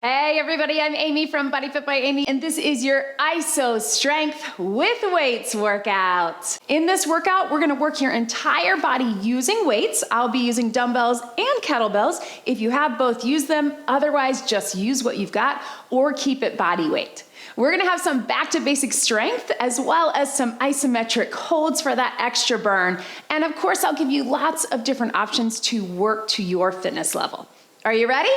Hey everybody, I'm Amy from BodyFit by Amy, and this is your ISO Strength with Weights workout. In this workout, we're gonna work your entire body using weights. I'll be using dumbbells and kettlebells. If you have both, use them. Otherwise, just use what you've got or keep it body weight. We're gonna have some back to basic strength as well as some isometric holds for that extra burn. And of course, I'll give you lots of different options to work to your fitness level. Are you ready?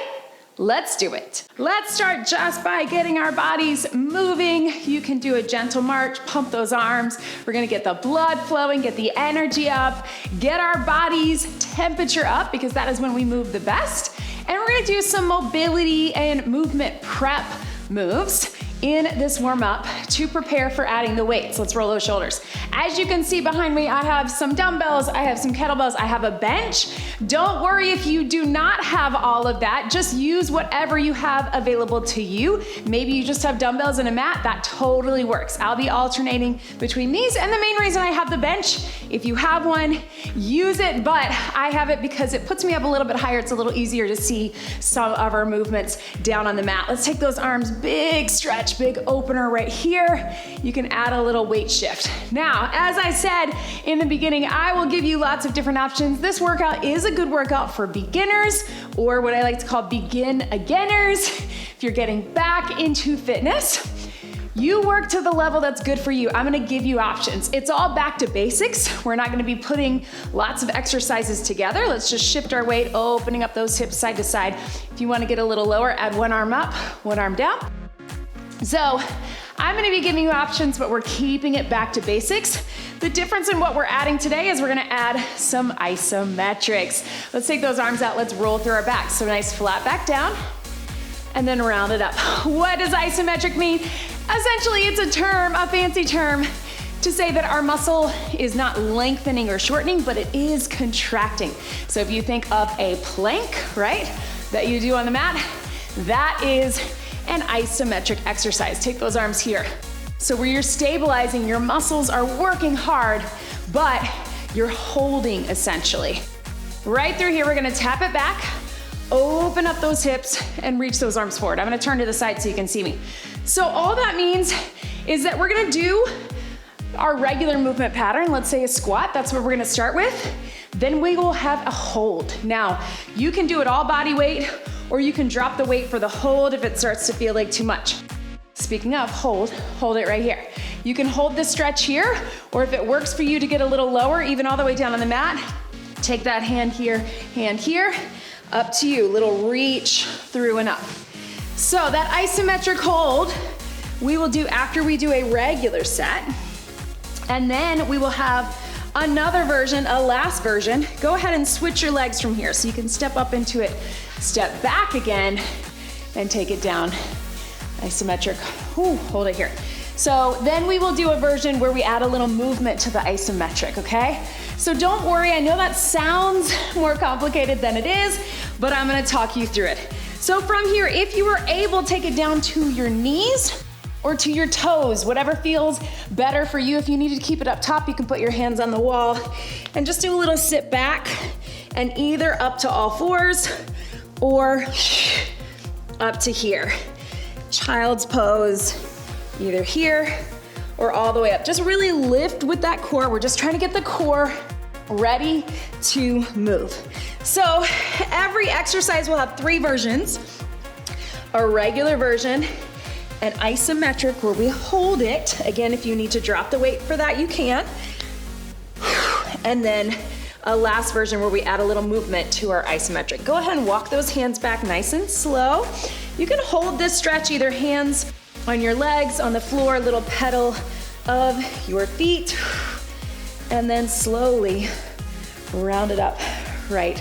Let's do it. Let's start just by getting our bodies moving. You can do a gentle march, pump those arms. We're gonna get the blood flowing, get the energy up, get our body's temperature up because that is when we move the best. And we're gonna do some mobility and movement prep moves in this warm up to prepare for adding the weights. Let's roll those shoulders. As you can see behind me, I have some dumbbells, I have some kettlebells, I have a bench. Don't worry if you do not have all of that. Just use whatever you have available to you. Maybe you just have dumbbells and a mat. That totally works. I'll be alternating between these, and the main reason I have the bench, if you have one, use it, but I have it because it puts me up a little bit higher. It's a little easier to see some of our movements down on the mat. Let's take those arms, big stretch, big opener right here. You can add a little weight shift. Now, as I said in the beginning, I will give you lots of different options. This workout is a good workout for beginners, or what I like to call begin-againers. If you're getting back into fitness, you work to the level that's good for you. I'm gonna give you options. It's all back to basics. We're not gonna be putting lots of exercises together. Let's just shift our weight, opening up those hips side to side. If you wanna get a little lower, add one arm up, one arm down. So I'm gonna be giving you options, but we're keeping it back to basics. The difference in what we're adding today is we're gonna add some isometrics. Let's take those arms out, let's roll through our back. So nice flat back down, and then round it up. What does isometric mean? Essentially, it's a term, a fancy term, to say that our muscle is not lengthening or shortening, but it is contracting. So if you think of a plank, right, that you do on the mat, that is an isometric exercise. Take those arms here. So where you're stabilizing, your muscles are working hard, but you're holding essentially. Right through here, we're gonna tap it back, open up those hips, and reach those arms forward. I'm gonna turn to the side so you can see me. So all that means is that we're gonna do our regular movement pattern. Let's say a squat, that's what we're gonna start with. Then we will have a hold. Now, you can do it all body weight, or you can drop the weight for the hold if it starts to feel like too much. Speaking of hold it right here. You can hold this stretch here, or if it works for you to get a little lower, even all the way down on the mat, take that hand here, up to you, little reach through and up. So that isometric hold, we will do after we do a regular set, and then we will have another version, a last version. Go ahead and switch your legs from here so you can step up into it, step back again, and take it down. Isometric, ooh, hold it here. So then we will do a version where we add a little movement to the isometric, okay? So don't worry, I know that sounds more complicated than it is, but I'm gonna talk you through it. So from here, if you were able, take it down to your knees or to your toes, whatever feels better for you. If you need to keep it up top, you can put your hands on the wall and just do a little sit back and either up to all fours or up to here. Child's pose, either here or all the way up. Just really lift with that core. We're just trying to get the core ready to move. So every exercise will have three versions: a regular version, an isometric where we hold it. Again, if you need to drop the weight for that, you can. And then a last version where we add a little movement to our isometric. Go ahead and walk those hands back nice and slow. You can hold this stretch, either hands on your legs, on the floor, little pedal of your feet, and then slowly round it up right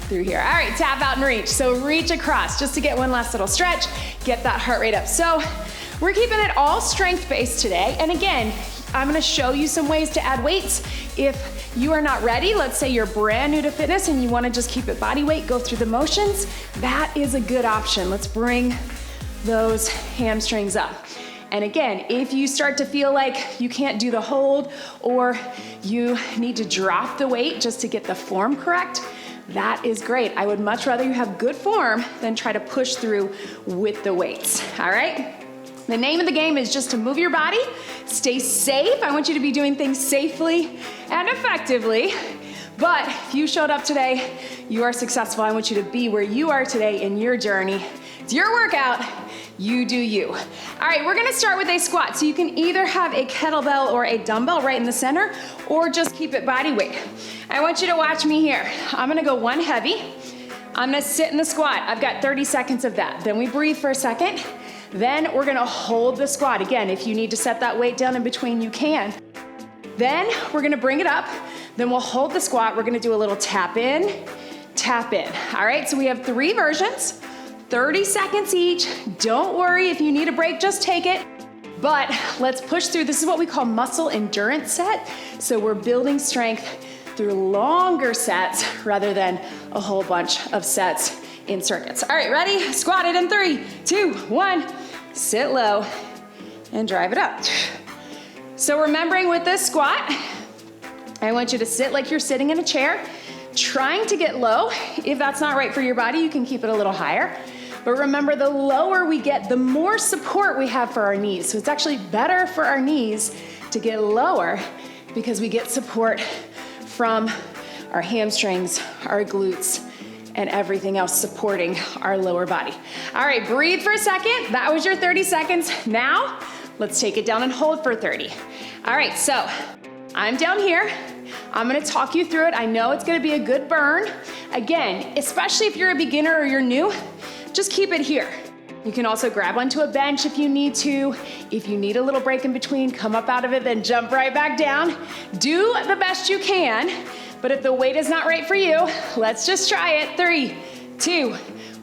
through here. All right, tap out and reach. So reach across just to get one last little stretch, get that heart rate up. So we're keeping it all strength-based today. And again, I'm gonna show you some ways to add weights. If you are not ready, let's say you're brand new to fitness and you wanna just keep it body weight, go through the motions, that is a good option. Let's bring those hamstrings up. And again, if you start to feel like you can't do the hold or you need to drop the weight just to get the form correct, that is great. I would much rather you have good form than try to push through with the weights, all right? The name of the game is just to move your body, stay safe. I want you to be doing things safely and effectively. But if you showed up today, you are successful. I want you to be where you are today in your journey. It's your workout, you do you. All right, we're gonna start with a squat. So you can either have a kettlebell or a dumbbell right in the center, or just keep it body weight. I want you to watch me here. I'm gonna go one heavy. I'm gonna sit in the squat. I've got 30 seconds of that. Then we breathe for a second. Then we're gonna hold the squat. Again, if you need to set that weight down in between, you can. Then we're gonna bring it up. Then we'll hold the squat. We're gonna do a little tap in, tap in. All right, so we have 3 versions, 30 seconds each. Don't worry, if you need a break, just take it. But let's push through. This is what we call muscle endurance set. So we're building strength through longer sets rather than a whole bunch of sets in circuits. All right, ready? Squat it in 3, 2, 1. Sit low and drive it up. So remembering with this squat, I want you to sit like you're sitting in a chair, trying to get low. If that's not right for your body, you can keep it a little higher. But remember, the lower we get, the more support we have for our knees. So it's actually better for our knees to get lower because we get support from our hamstrings, our glutes, and everything else supporting our lower body. All right, breathe for a second. That was your 30 seconds. Now, let's take it down and hold for 30. All right, so I'm down here. I'm gonna talk you through it. I know it's gonna be a good burn. Again, especially if you're a beginner or you're new, just keep it here. You can also grab onto a bench if you need to. If you need a little break in between, come up out of it, then jump right back down. Do the best you can. But if the weight is not right for you, let's just try it. 3, 2,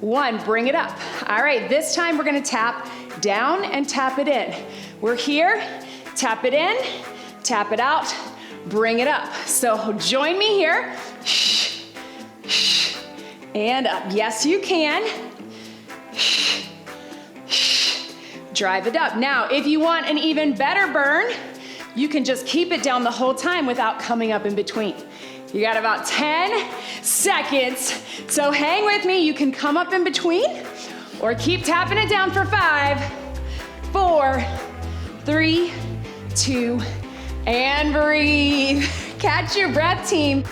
1, bring it up. All right, this time we're gonna tap down and tap it in. We're here, tap it in, tap it out, bring it up. So join me here. And up, yes you can. Drive it up. Now, if you want an even better burn, you can just keep it down the whole time without coming up in between. You got about 10 seconds, so hang with me. You can come up in between or keep tapping it down for 5, 4, 3, 2, and breathe. Catch your breath, team.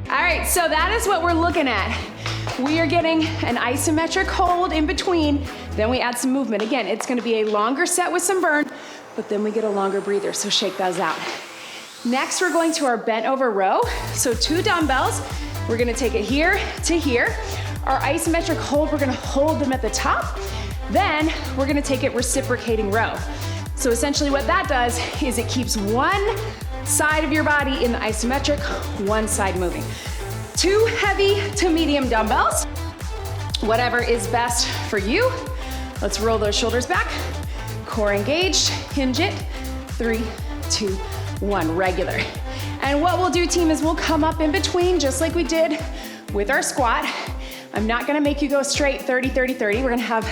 All right, so that is what we're looking at. We are getting an isometric hold in between, then we add some movement. Again, it's gonna be a longer set with some burn, but then we get a longer breather, so shake those out. Next, we're going to our bent over row. So 2 dumbbells, we're gonna take it here to here. Our isometric hold, we're gonna hold them at the top. Then we're gonna take it reciprocating row. So essentially what that does is it keeps one side of your body in the isometric, one side moving. 2 heavy to medium dumbbells, whatever is best for you. Let's roll those shoulders back, core engaged, hinge it, 3, 2, 1, regular. And what we'll do, team, is we'll come up in between just like we did with our squat. I'm not gonna make you go straight 30, 30, 30. We're gonna have,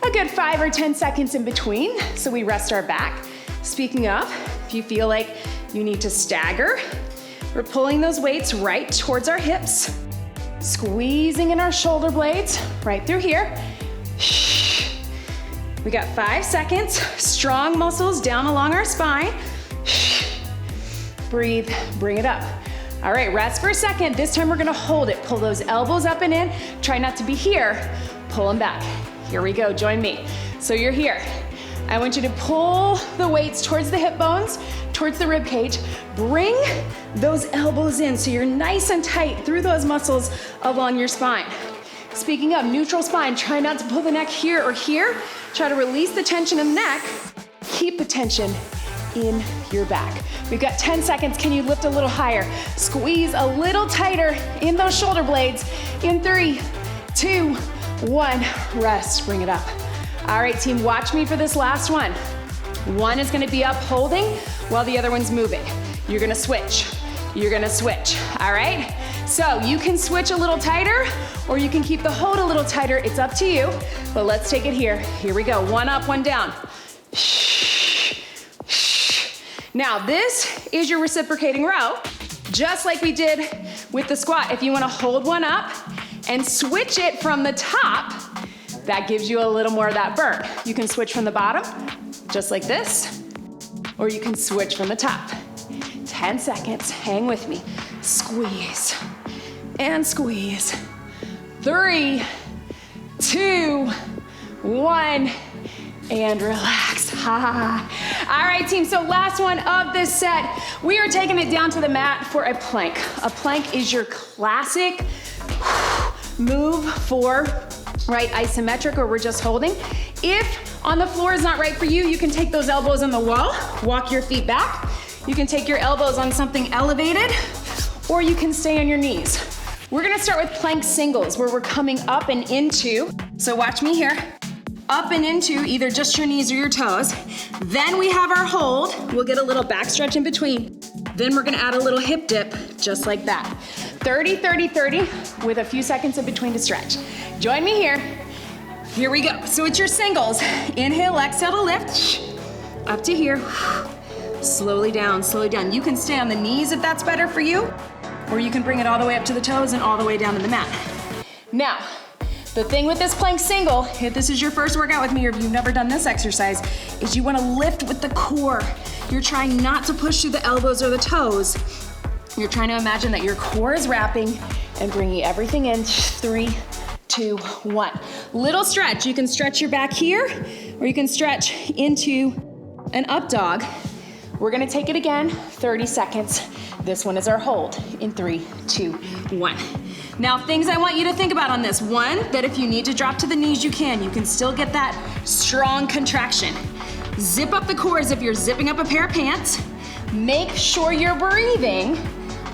a good 5 or 10 seconds in between, so we rest our back. Speaking of, if you feel like you need to stagger, we're pulling those weights right towards our hips, squeezing in our shoulder blades right through here. We got 5 seconds, strong muscles down along our spine. Breathe, bring it up. All right, rest for a second. This time we're gonna hold it. Pull those elbows up and in. Try not to be here. Pull them back. Here we go, join me. So you're here. I want you to pull the weights towards the hip bones, towards the rib cage. Bring those elbows in so you're nice and tight through those muscles along your spine. Speaking of neutral spine, try not to pull the neck here or here. Try to release the tension in the neck. Keep the tension in your back. We've got 10 seconds. Can you lift a little higher? Squeeze a little tighter in those shoulder blades. In 3, 2, 1, rest, bring it up. All right, team, watch me for this last one. One is gonna be up holding while the other one's moving. You're gonna switch. You're gonna switch, all right? So you can switch a little tighter or you can keep the hold a little tighter. It's up to you, but let's take it here. Here we go, one up, one down. Now this is your reciprocating row, just like we did With the squat, if you wanna hold one up and switch it from the top, that gives you a little more of that burn. You can switch from the bottom, just like this, or you can switch from the top. 10 seconds, hang with me. Squeeze and squeeze. 3, 2, 1, and relax. All right, team, so last one of this set. We are taking it down to the mat for a plank. A plank is your classic move for, right, isometric, or we're just holding. If on the floor is not right for you, you can take those elbows on the wall, walk your feet back. You can take your elbows on something elevated, or you can stay on your knees. We're gonna start with plank singles, where we're coming up and into, so watch me here, up and into either just your knees or your toes. Then we have our hold. We'll get a little back stretch in between. Then we're gonna add a little hip dip, just like that. 30, 30, 30, with a few seconds in between to stretch. Join me here. Here we go. So it's your singles. Inhale, exhale to lift. Up to here. Slowly down, slowly down. You can stay on the knees if that's better for you, or you can bring it all the way up to the toes and all the way down to the mat. Now, the thing with this plank single, if this is your first workout with me or if you've never done this exercise, is you wanna lift with the core. You're trying not to push through the elbows or the toes. You're trying to imagine that your core is wrapping and bringing everything in. 3, 2, 1. Little stretch. You can stretch your back here, or you can stretch into an up dog. We're gonna take it again, 30 seconds. This one is our hold in 3, 2, 1. Now, things I want you to think about on this. One, that if you need to drop to the knees, you can still get that strong contraction. Zip up the core as if you're zipping up a pair of pants. Make sure you're breathing,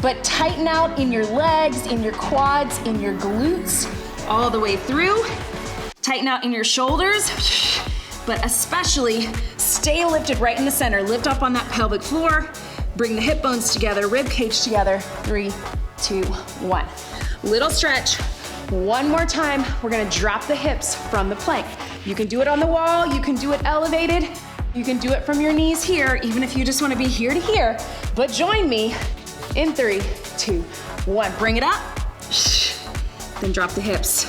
but tighten out in your legs, in your quads, in your glutes, all the way through. Tighten out in your shoulders, but especially stay lifted right in the center. Lift up on that pelvic floor. Bring the hip bones together, rib cage together. 3, 2, 1. Little stretch. One more time. We're gonna drop the hips from the plank. You can do it on the wall. You can do it elevated. You can do it from your knees here, even if you just wanna be here to here. But join me in 3, 2, 1. Bring it up. Then drop the hips.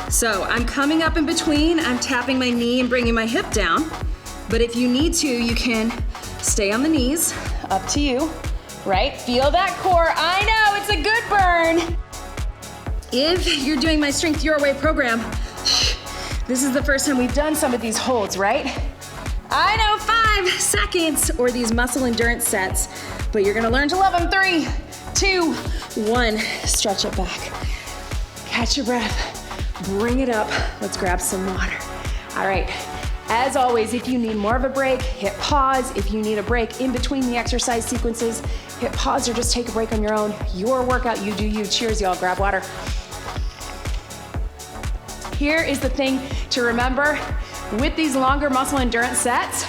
So I'm coming up in between. I'm tapping my knee and bringing my hip down. But if you need to, you can stay on the knees. Up to you, right? Feel that core. I know, it's a good burn. If you're doing my Strength Your Way program, this is the first time we've done some of these holds, right? I know, 5 seconds, or these muscle endurance sets, but you're gonna learn to love them. 3, 2, 1. Stretch it back. Catch your breath. Bring it up. Let's grab some water. All right. As always, if you need more of a break, hit pause. If you need a break in between the exercise sequences, hit pause or just take a break on your own. Your workout, you do you. Cheers, y'all. Grab water. Here is the thing to remember with these longer muscle endurance sets,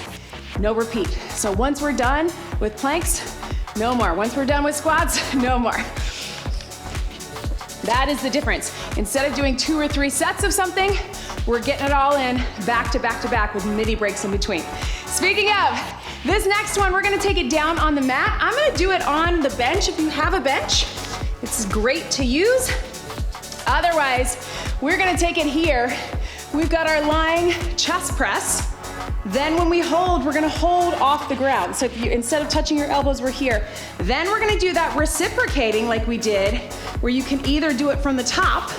no repeat. So once we're done with planks, no more. Once we're done with squats, no more. That is the difference. Instead of doing 2 or 3 sets of something, we're getting it all in back to back to back with mini breaks in between. Speaking of, this next one, we're gonna take it down on the mat. I'm gonna do it on the bench if you have a bench. It's great to use. Otherwise, we're gonna take it here. We've got our lying chest press. Then when we hold, we're gonna hold off the ground. So if you, instead of touching your elbows, we're here. Then we're gonna do that reciprocating like we did, where you can either do it from the top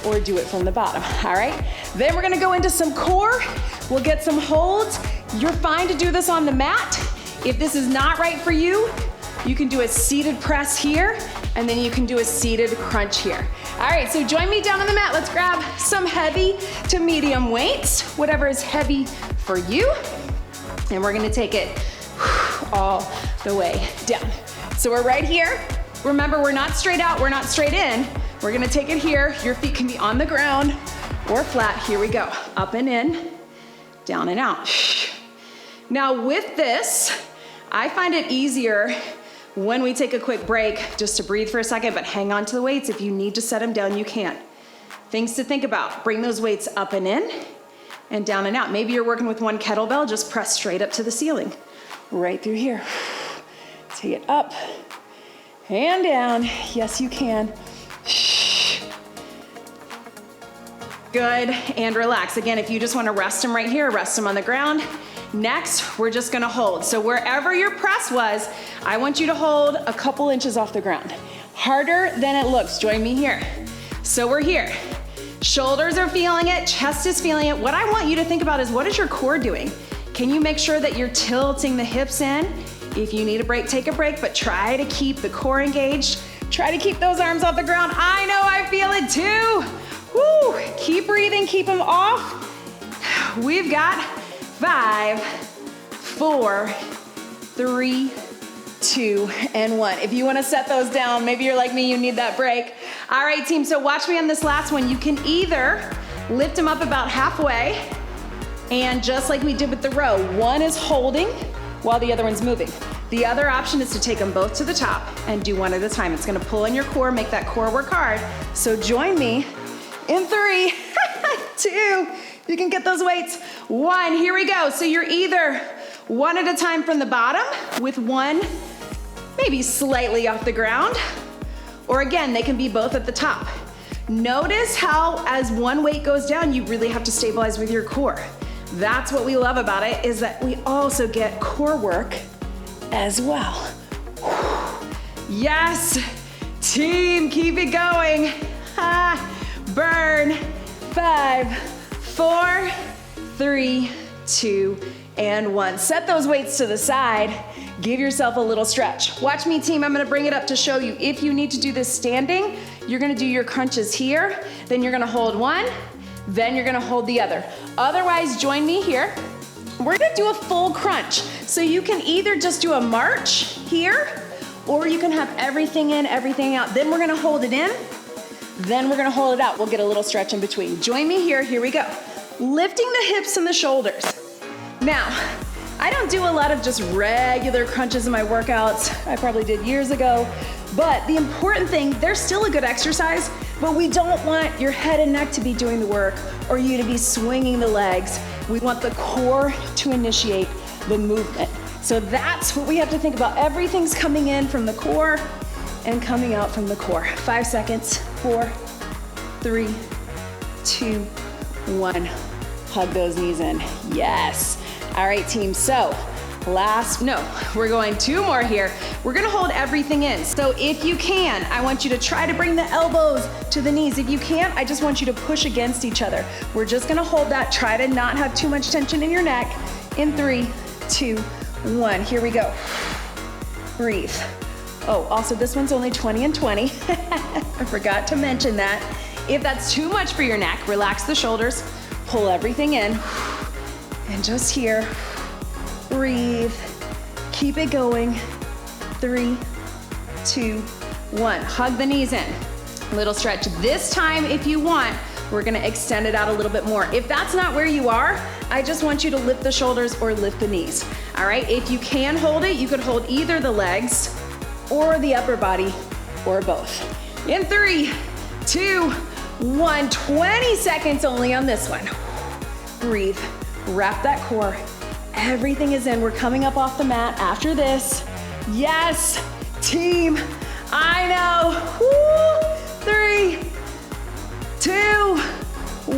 or do it from the bottom, all right? Then we're gonna go into some core. We'll get some holds. You're fine to do this on the mat. If this is not right for you, you can do a seated press here, and then you can do a seated crunch here. All right, so join me down on the mat. Let's grab some heavy to medium weights, whatever is heavy for you. And we're gonna take it all the way down. So we're right here. Remember, we're not straight out, we're not straight in. We're gonna take it here. Your feet can be on the ground or flat. Here we go. Up and in, down and out. Now with this, I find it easier when we take a quick break just to breathe for a second, but hang on to the weights. If you need to set them down, you can. Things to think about. Bring those weights up and in and down and out. Maybe you're working with one kettlebell, just press straight up to the ceiling. Right through here. Take it up and down. Yes, you can. Good, and relax. Again, if you just wanna rest them right here, rest them on the ground. Next, we're just gonna hold. So wherever your press was, I want you to hold a couple inches off the ground. Harder than it looks, join me here. So we're here. Shoulders are feeling it, chest is feeling it. What I want you to think about is, what is your core doing? Can you make sure that you're tilting the hips in? If you need a break, take a break, but try to keep the core engaged. Try to keep those arms off the ground. I know I feel it too. Woo, keep breathing, keep them off. We've got 5, 4, 3, 2, and 1. If you wanna set those down, maybe you're like me, you need that break. All right, team, so watch me on this last one. You can either lift them up about halfway, and just like we did with the row, one is holding while the other one's moving. The other option is to take them both to the top and do one at a time. It's gonna pull in your core, make that core work hard. So join me in 3, 2, you can get those weights. 1, here we go. So you're either one at a time from the bottom with one maybe slightly off the ground, or again, they can be both at the top. Notice how as one weight goes down, you really have to stabilize with your core. That's what we love about it, is that we also get core work as well. Yes, team, keep it going. Burn. 5, 4, 3, 2, and 1. Set those weights to the side. Give yourself a little stretch. Watch me, team. I'm gonna bring it up to show you. If you need to do this standing, you're gonna do your crunches here, then you're gonna hold one, then you're gonna hold the other. Otherwise, join me here. We're gonna do a full crunch. So you can either just do a march here, or you can have everything in, everything out. Then we're gonna hold it in, then we're gonna hold it out. We'll get a little stretch in between. Join me here we go. Lifting the hips and the shoulders. Now, I don't do a lot of just regular crunches in my workouts. I probably did years ago, but the important thing, they're still a good exercise, but we don't want your head and neck to be doing the work or you to be swinging the legs. We want the core to initiate the movement. So that's what we have to think about. Everything's coming in from the core and coming out from the core. 5 seconds, 4, 3, 2, 1. Hug those knees in, yes. All right, team, so we're going 2 more here. We're gonna hold everything in. So if you can, I want you to try to bring the elbows to the knees. If you can't, I just want you to push against each other. We're just gonna hold that. Try to not have too much tension in your neck. In 3, 2, 1, here we go. Breathe. Oh, also this one's only 20 and 20. I forgot to mention that. If that's too much for your neck, relax the shoulders, pull everything in, and just here, breathe, keep it going. 3, 2, 1. Hug the knees in. Little stretch. This time, if you want, we're gonna extend it out a little bit more. If that's not where you are, I just want you to lift the shoulders or lift the knees. All right, if you can hold it, you could hold either the legs or the upper body or both. In 3, 2, 1, 20 seconds only on this one. Breathe, wrap that core. Everything is in. We're coming up off the mat after this. Yes, team, I know. Woo. 3, 2,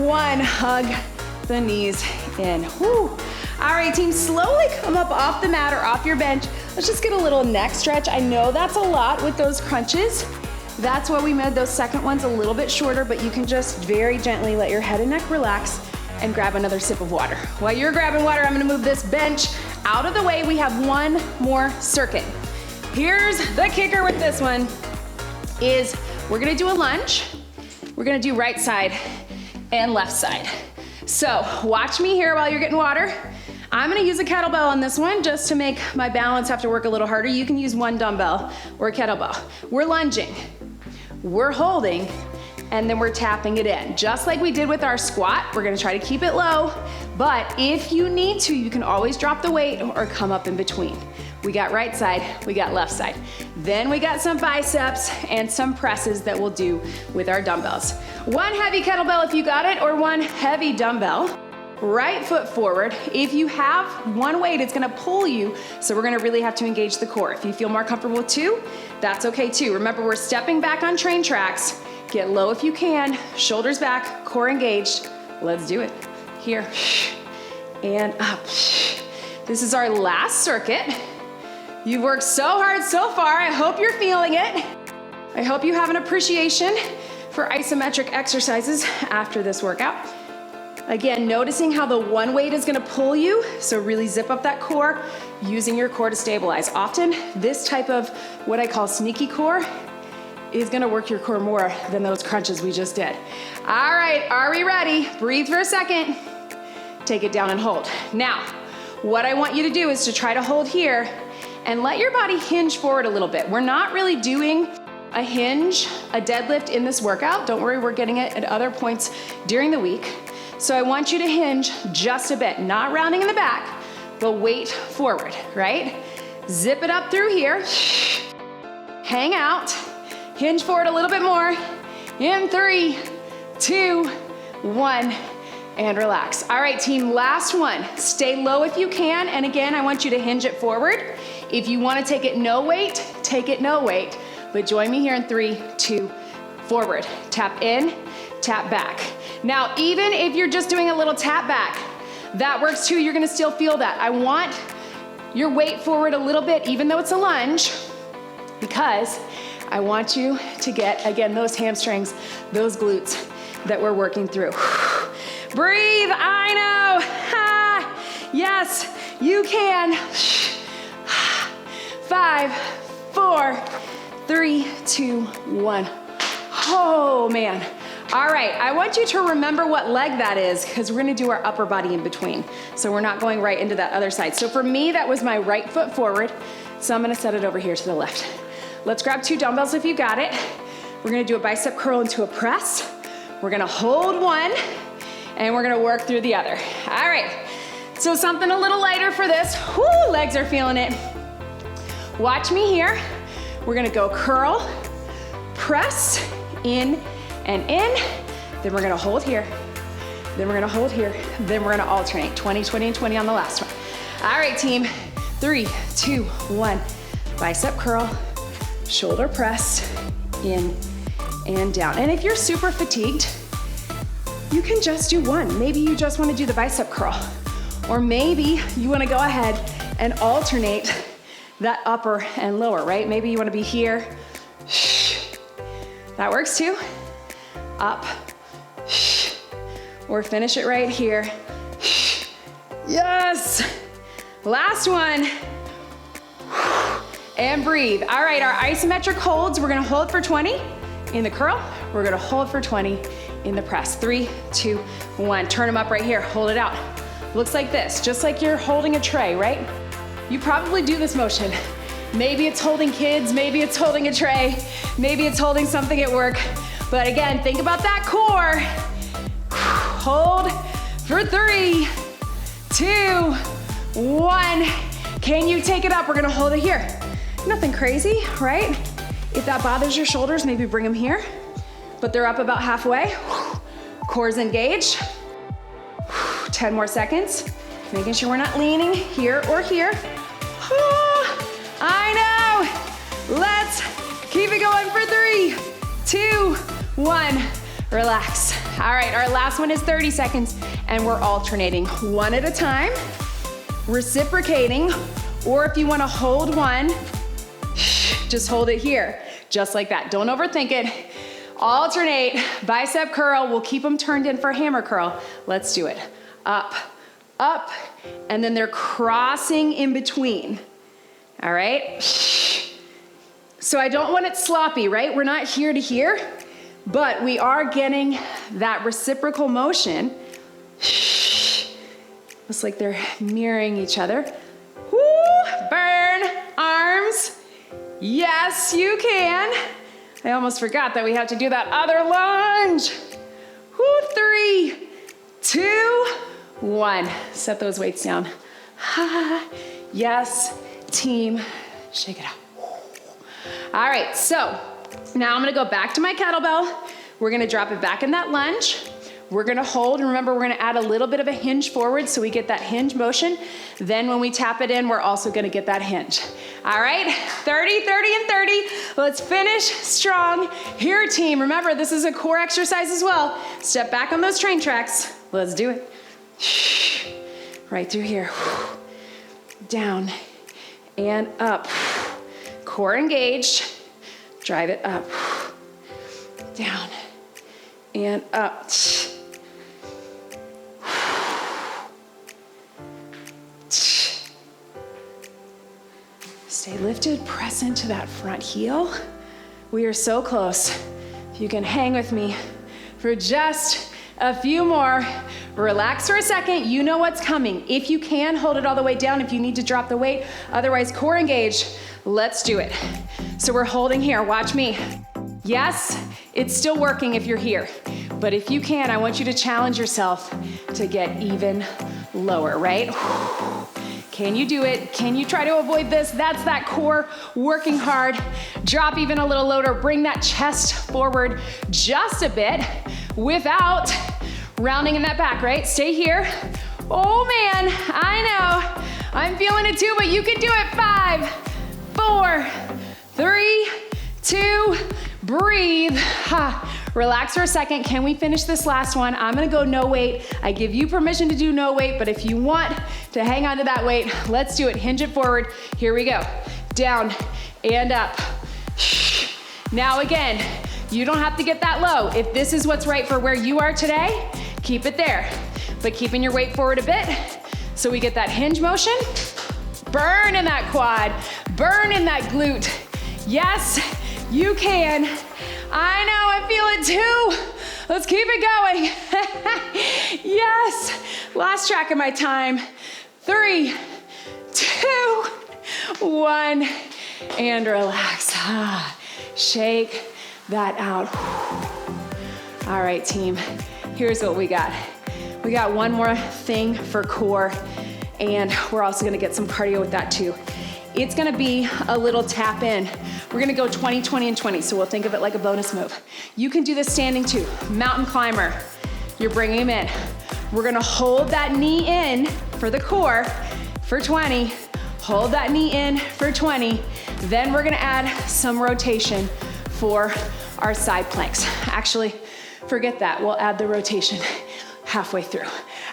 1, hug the knees in. Woo. All right, team, slowly come up off the mat or off your bench. Let's just get a little neck stretch. I know that's a lot with those crunches. That's why we made those second ones a little bit shorter, but you can just very gently let your head and neck relax and grab another sip of water. While you're grabbing water, I'm gonna move this bench out of the way. We have one more circuit. Here's the kicker with this one is we're gonna do a lunge. We're gonna do right side and left side. So watch me here while you're getting water. I'm gonna use a kettlebell on this one just to make my balance have to work a little harder. You can use one dumbbell or a kettlebell. We're lunging, we're holding, and then we're tapping it in. Just like we did with our squat, we're gonna try to keep it low, but if you need to, you can always drop the weight or come up in between. We got right side, we got left side. Then we got some biceps and some presses that we'll do with our dumbbells. One heavy kettlebell if you got it, or one heavy dumbbell. right foot forward. If you have one weight, it's gonna pull you, so we're gonna really have to engage the core. If you feel more comfortable with two, that's okay too. Remember, we're stepping back on train tracks. Get low if you can, shoulders back, core engaged. Let's do it. Here, and up. This is our last circuit. You've worked so hard so far. I hope you're feeling it. I hope you have an appreciation for isometric exercises after this workout. Again, noticing how the one weight is gonna pull you, so really zip up that core, using your core to stabilize. Often, this type of what I call sneaky core is gonna work your core more than those crunches we just did. All right, are we ready? Breathe for a second. Take it down and hold. Now, what I want you to do is to try to hold here and let your body hinge forward a little bit. We're not really doing a hinge, a deadlift in this workout. Don't worry, we're getting it at other points during the week. So I want you to hinge just a bit, not rounding in the back, but weight forward, right? Zip it up through here. Hang out. Hinge forward a little bit more. In 3, 2, 1, and relax. All right, team, last one. Stay low if you can, and again, I want you to hinge it forward. If you wanna take it no weight, take it no weight, but join me here in 3, 2, forward. Tap in, tap back. Now, even if you're just doing a little tap back, that works too, you're gonna still feel that. I want your weight forward a little bit, even though it's a lunge, because I want you to get, again, those hamstrings, those glutes that we're working through. Breathe, I know. Ha. Yes, you can. 5, 4, 3, 2, 1. Oh man. All right, I want you to remember what leg that is, because we're gonna do our upper body in between. So we're not going right into that other side. So for me, that was my right foot forward. So I'm gonna set it over here to the left. Let's grab 2 dumbbells if you got it. We're gonna do a bicep curl into a press. We're gonna hold one, and we're gonna work through the other. All right, so something a little lighter for this. Whoo, legs are feeling it. Watch me here. We're gonna go curl, press, in and in. Then we're gonna hold here. Then we're gonna hold here. Then we're gonna alternate. 20, 20, and 20 on the last one. All right, team. 3, 2, 1. Bicep curl, shoulder press, in and down. And if you're super fatigued, you can just do one. Maybe you just wanna do the bicep curl. Or maybe you wanna go ahead and alternate that upper and lower, right? Maybe you wanna be here. That works too. Up. Or finish it right here. Yes. Last one. And breathe. All right, our isometric holds, we're gonna hold for 20 in the curl. We're gonna hold for 20 in the press. 3, 2, 1. Turn them up right here, hold it out. Looks like this, just like you're holding a tray, right? You probably do this motion. Maybe it's holding kids, maybe it's holding a tray, maybe it's holding something at work. But again, think about that core. Hold for 3, 2, 1. Can you take it up? We're gonna hold it here. Nothing crazy, right? If that bothers your shoulders, maybe bring them here, but they're up about halfway. Core's engaged. 10 more seconds. Making sure we're not leaning here or here. I know. Let's keep it going for 3, 2, 1. Relax. All right, our last one is 30 seconds, and we're alternating one at a time, reciprocating, or if you wanna hold one, just hold it here, just like that. Don't overthink it. Alternate, bicep curl. We'll keep them turned in for hammer curl. Let's do it. Up, up, and then they're crossing in between. All right? So I don't want it sloppy, right? We're not here to here, but we are getting that reciprocal motion. Looks like they're mirroring each other. Woo! Burn, arms. Yes, you can. I almost forgot that we have to do that other lunge. Woo, 3, 2, 1. Set those weights down. Yes, team, shake it out. All right, so now I'm gonna go back to my kettlebell. We're gonna drop it back in that lunge. We're gonna hold, and remember, we're gonna add a little bit of a hinge forward so we get that hinge motion. Then when we tap it in, we're also gonna get that hinge. All right, 30, 30, and 30. Let's finish strong. Here, team, remember, this is a core exercise as well. Step back on those train tracks. Let's do it. Right through here. Down and up. Core engaged. Drive it up. Down and up. Stay lifted, press into that front heel. We are so close. If you can hang with me for just a few more. Relax for a second, you know what's coming. If you can, hold it all the way down if you need to drop the weight. Otherwise, core engage. Let's do it. So we're holding here, watch me. Yes, it's still working if you're here. But if you can, I want you to challenge yourself to get even lower, right? Can you do it? Can you try to avoid this? That's that core working hard. Drop even a little lower. Bring that chest forward just a bit without rounding in that back, right? Stay here. Oh man, I know. I'm feeling it too, but you can do it. 5, 4, 3, 2, breathe. Relax for a second. Can we finish this last one? I'm gonna go no weight. I give you permission to do no weight, but if you want to hang on to that weight, let's do it. Hinge it forward. Here we go. Down and up. Now again, you don't have to get that low. If this is what's right for where you are today, keep it there. But keeping your weight forward a bit so we get that hinge motion. Burn in that quad. Burn in that glute. Yes, you can. I know, I feel it too. Let's keep it going. Yes, lost track of my time. 3, 2, 1, and relax. Shake that out. All right, team, here's what we got. We got one more thing for core, and we're also gonna get some cardio with that too. It's gonna be a little tap in. We're gonna go 20, 20, and 20, so we'll think of it like a bonus move. You can do this standing too. Mountain climber, you're bringing them in. We're gonna hold that knee in for the core for 20, hold that knee in for 20, then we're gonna add some rotation for our side planks. Actually, forget that, we'll add the rotation halfway through.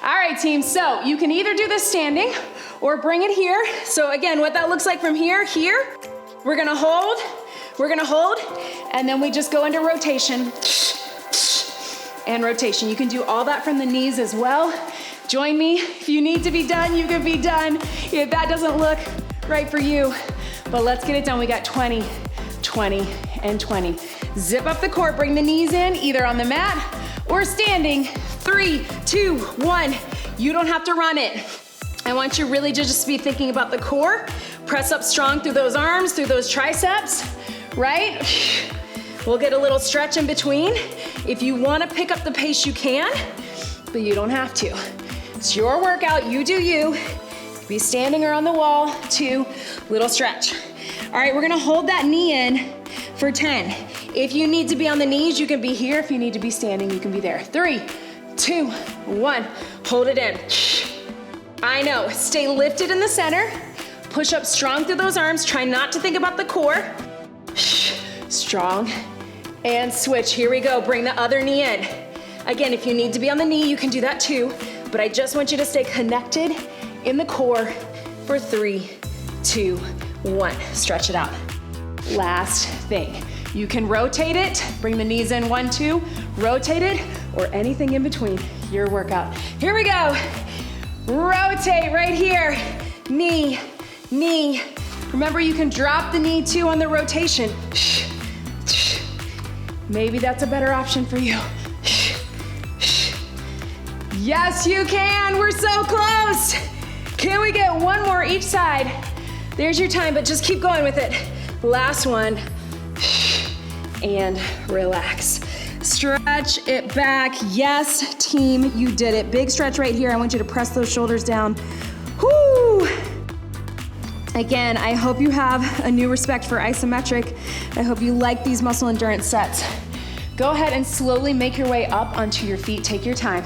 All right, team, so you can either do this standing or bring it here. So again, what that looks like from here, we're gonna hold, and then we just go into rotation and rotation. You can do all that from the knees as well. Join me. If you need to be done, you can be done. If that doesn't look right for you, but let's get it done. We got 20, 20, and 20. Zip up the core, bring the knees in, either on the mat or standing. 3, 2, 1. You don't have to run it. I want you really to just be thinking about the core. Press up strong through those arms, through those triceps, right? We'll get a little stretch in between. If you wanna pick up the pace, you can, but you don't have to. It's your workout, you do you. Be standing or on the wall, 2, little stretch. All right, we're gonna hold that knee in for 10. If you need to be on the knees, you can be here. If you need to be standing, you can be there. 3, 2, 1, hold it in. I know, stay lifted in the center. Push up strong through those arms. Try not to think about the core. Strong, and switch. Here we go, bring the other knee in. Again, if you need to be on the knee, you can do that too, but I just want you to stay connected in the core for 3, 2, 1. Stretch it out. Last thing. You can rotate it, bring the knees in, 1, 2, rotate it, or anything in between, your workout. Here we go. Rotate right here. Knee, knee. Remember, you can drop the knee too on the rotation. Maybe that's a better option for you. Yes, you can. We're so close. Can we get one more each side? There's your time, but just keep going with it. Last one. And relax. Stretch it back. Yes, team, you did it. Big stretch right here. I want you to press those shoulders down. Whoo! Again, I hope you have a new respect for isometric. I hope you like these muscle endurance sets. Go ahead and slowly make your way up onto your feet. Take your time.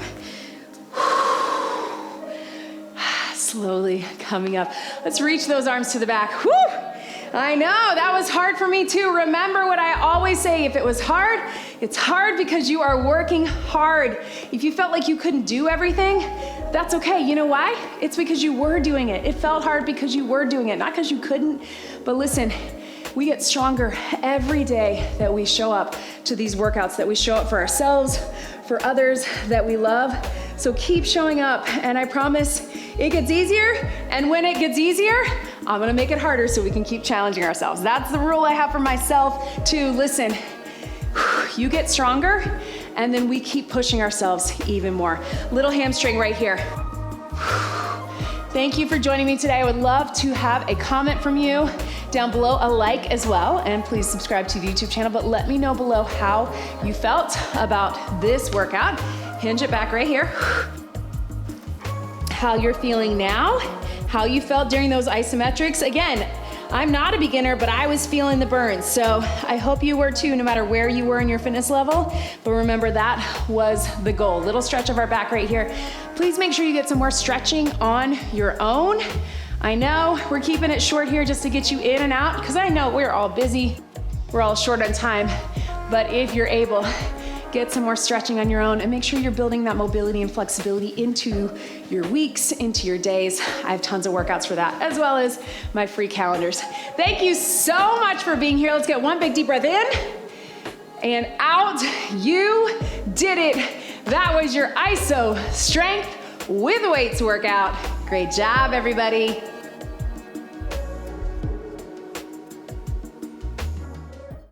Slowly coming up. Let's reach those arms to the back. Whew. I know, that was hard for me too. Remember what I always say, if it was hard, it's hard because you are working hard. If you felt like you couldn't do everything, that's okay. You know why? It's because you were doing it. It felt hard because you were doing it, not because you couldn't. But listen, we get stronger every day that we show up to these workouts, that we show up for ourselves, for others that we love. So keep showing up, and I promise it gets easier, and when it gets easier, I'm gonna make it harder so we can keep challenging ourselves. That's the rule I have for myself too. Listen, you get stronger, and then we keep pushing ourselves even more. Little hamstring right here. Thank you for joining me today. I would love to have a comment from you down below, a like as well, and please subscribe to the YouTube channel, but let me know below how you felt about this workout. Hinge it back right here. How you're feeling now, how you felt during those isometrics. Again, I'm not a beginner, but I was feeling the burns, so I hope you were too, no matter where you were in your fitness level. But remember, that was the goal. Little stretch of our back right here. Please make sure you get some more stretching on your own. I know we're keeping it short here just to get you in and out, because I know we're all busy, we're all short on time, but if you're able, get some more stretching on your own and make sure you're building that mobility and flexibility into your weeks, into your days. I have tons of workouts for that, as well as my free calendars. Thank you so much for being here. Let's get one big deep breath in and out. You did it. That was your ISO strength with weights workout. Great job, everybody.